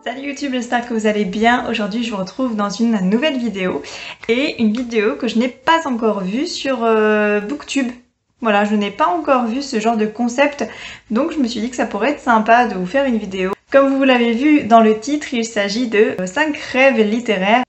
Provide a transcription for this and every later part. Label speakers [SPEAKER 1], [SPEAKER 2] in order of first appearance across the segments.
[SPEAKER 1] Salut YouTube, j'espère que vous allez bien. Aujourd'hui je vous retrouve dans une nouvelle vidéo et une vidéo que je n'ai pas encore vue sur Booktube. Voilà, je n'ai pas encore vu ce genre de concept, donc je me suis dit que ça pourrait être sympa de vous faire une vidéo. Comme vous l'avez vu dans le titre, il s'agit de 5 rêves littéraires.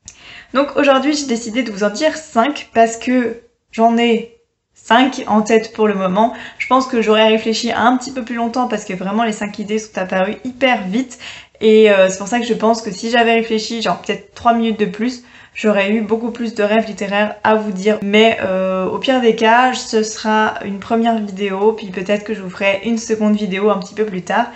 [SPEAKER 1] Donc aujourd'hui j'ai décidé de vous en dire 5 parce que j'en ai 5 en tête pour le moment. Je pense que j'aurais réfléchi un petit peu plus longtemps parce que vraiment les 5 idées sont apparues hyper vite. Et c'est pour ça que je pense que si j'avais réfléchi genre peut-être 3 minutes de plus, j'aurais eu beaucoup plus de rêves littéraires à vous dire. Mais au pire des cas, ce sera une première vidéo, puis peut-être que je vous ferai une seconde vidéo un petit peu plus tard.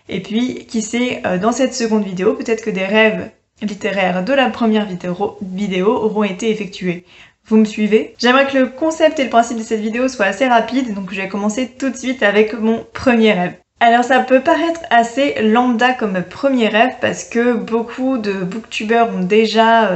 [SPEAKER 1] Et puis, qui sait, dans cette seconde vidéo, peut-être que des rêves littéraires de la première vidéo auront été effectués. Vous me suivez? J'aimerais que le concept et le principe de cette vidéo soient assez rapides, donc je vais commencer tout de suite avec mon premier rêve. Alors ça peut paraître assez lambda comme premier rêve parce que beaucoup de booktubeurs ont déjà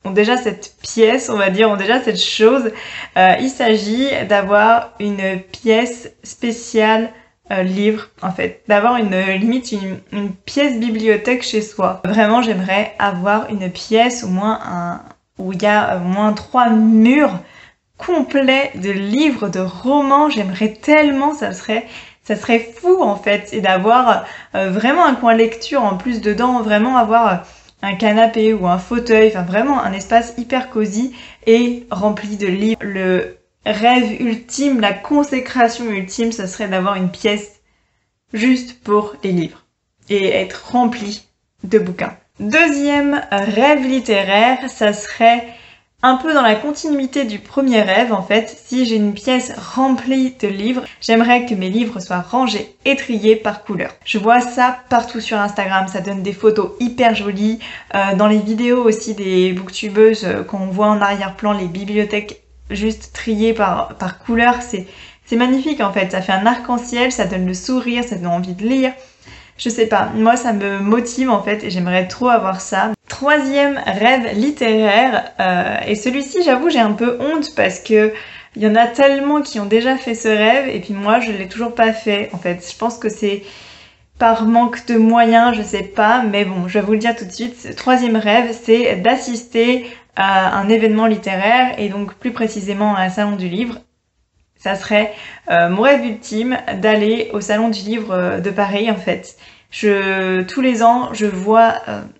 [SPEAKER 1] cette pièce, on va dire, ont déjà cette chose. Il s'agit d'avoir une pièce spéciale livre, en fait, d'avoir limite une pièce bibliothèque chez soi. Vraiment, j'aimerais avoir une pièce où il y a au moins 3 murs complets de livres, de romans. J'aimerais tellement, ça serait fou en fait, et d'avoir vraiment un coin lecture en plus dedans, vraiment avoir un canapé ou un fauteuil, enfin vraiment un espace hyper cosy et rempli de livres. Le rêve ultime, la consécration ultime, ce serait d'avoir une pièce juste pour les livres et être rempli de bouquins. Deuxième rêve littéraire, ça serait un peu dans la continuité du premier rêve en fait. Si j'ai une pièce remplie de livres, j'aimerais que mes livres soient rangés et triés par couleur. Je vois ça partout sur Instagram, ça donne des photos hyper jolies. Dans les vidéos aussi des booktubeuses qu'on voit en arrière-plan, les bibliothèques juste triées par couleur, c'est magnifique en fait. Ça fait un arc-en-ciel, ça donne le sourire, ça donne envie de lire. Je sais pas, moi ça me motive en fait et j'aimerais trop avoir ça. Troisième rêve littéraire, et celui-ci j'avoue j'ai un peu honte parce que il y en a tellement qui ont déjà fait ce rêve et puis moi je l'ai toujours pas fait en fait. Je pense que c'est par manque de moyens, je sais pas, mais bon, je vais vous le dire tout de suite. Ce troisième rêve, c'est d'assister à un événement littéraire et donc plus précisément à un salon du livre. Ça serait mon rêve ultime d'aller au Salon du Livre de Paris en fait. Tous les ans, je vois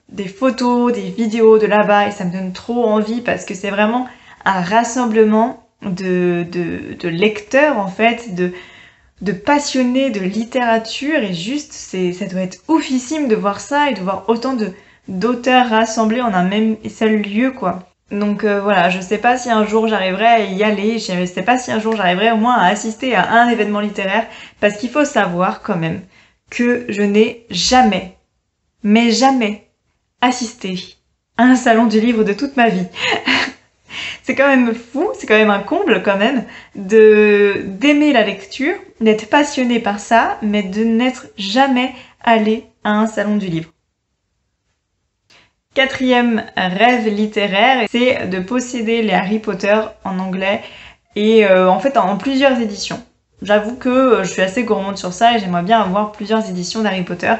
[SPEAKER 1] des photos, des vidéos de là-bas et ça me donne trop envie parce que c'est vraiment un rassemblement de lecteurs en fait, de passionnés de littérature et juste ça doit être oufissime de voir ça et de voir autant d'auteurs rassemblés en un même et seul lieu quoi. Donc voilà, je sais pas si un jour j'arriverai à y aller, je sais pas si un jour j'arriverai au moins à assister à un événement littéraire, parce qu'il faut savoir quand même que je n'ai jamais, mais jamais, assisté à un salon du livre de toute ma vie. C'est quand même fou, c'est quand même un comble quand même d'aimer la lecture, d'être passionné par ça, mais de n'être jamais allé à un salon du livre. Quatrième rêve littéraire, c'est de posséder les Harry Potter en anglais et en fait en plusieurs éditions. J'avoue que je suis assez gourmande sur ça et j'aimerais bien avoir plusieurs éditions d'Harry Potter.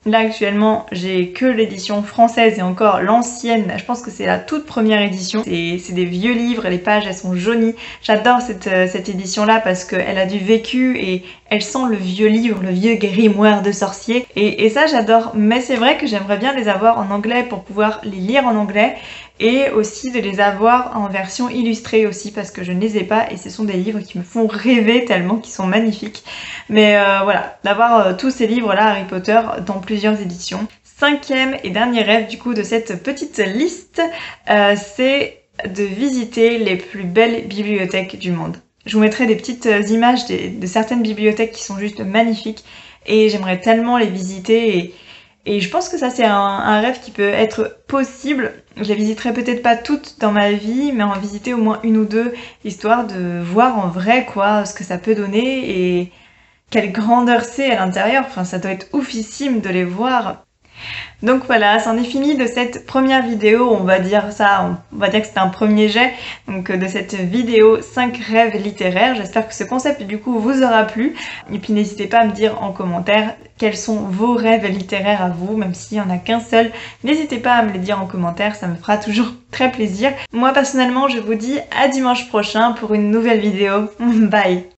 [SPEAKER 1] Là actuellement j'ai que l'édition française et encore l'ancienne, je pense que c'est la toute première édition. C'est des vieux livres, les pages elles sont jaunies. J'adore cette édition là parce qu'elle a du vécu et elle sent le vieux livre, le vieux grimoire de sorcier. Et ça j'adore, mais c'est vrai que j'aimerais bien les avoir en anglais pour pouvoir les lire en anglais. Et aussi de les avoir en version illustrée aussi parce que je ne les ai pas et ce sont des livres qui me font rêver tellement qu'ils sont magnifiques. Mais voilà, d'avoir tous ces livres là Harry Potter dans plusieurs éditions. Cinquième et dernier rêve du coup de cette petite liste, c'est de visiter les plus belles bibliothèques du monde. Je vous mettrai des petites images de certaines bibliothèques qui sont juste magnifiques et j'aimerais tellement les visiter et je pense que ça c'est un rêve qui peut être possible. Je les visiterai peut-être pas toutes dans ma vie, mais en visiter au moins une ou deux, histoire de voir en vrai quoi, ce que ça peut donner et quelle grandeur c'est à l'intérieur. Enfin ça doit être oufissime de les voir. Donc voilà, c'en est fini de cette première vidéo, on va dire que c'était un premier jet, donc de cette vidéo 5 rêves littéraires. J'espère que ce concept du coup vous aura plu, et puis n'hésitez pas à me dire en commentaire quels sont vos rêves littéraires à vous, même s'il n'y en a qu'un seul, n'hésitez pas à me les dire en commentaire, ça me fera toujours très plaisir. Moi personnellement, je vous dis à dimanche prochain pour une nouvelle vidéo. Bye!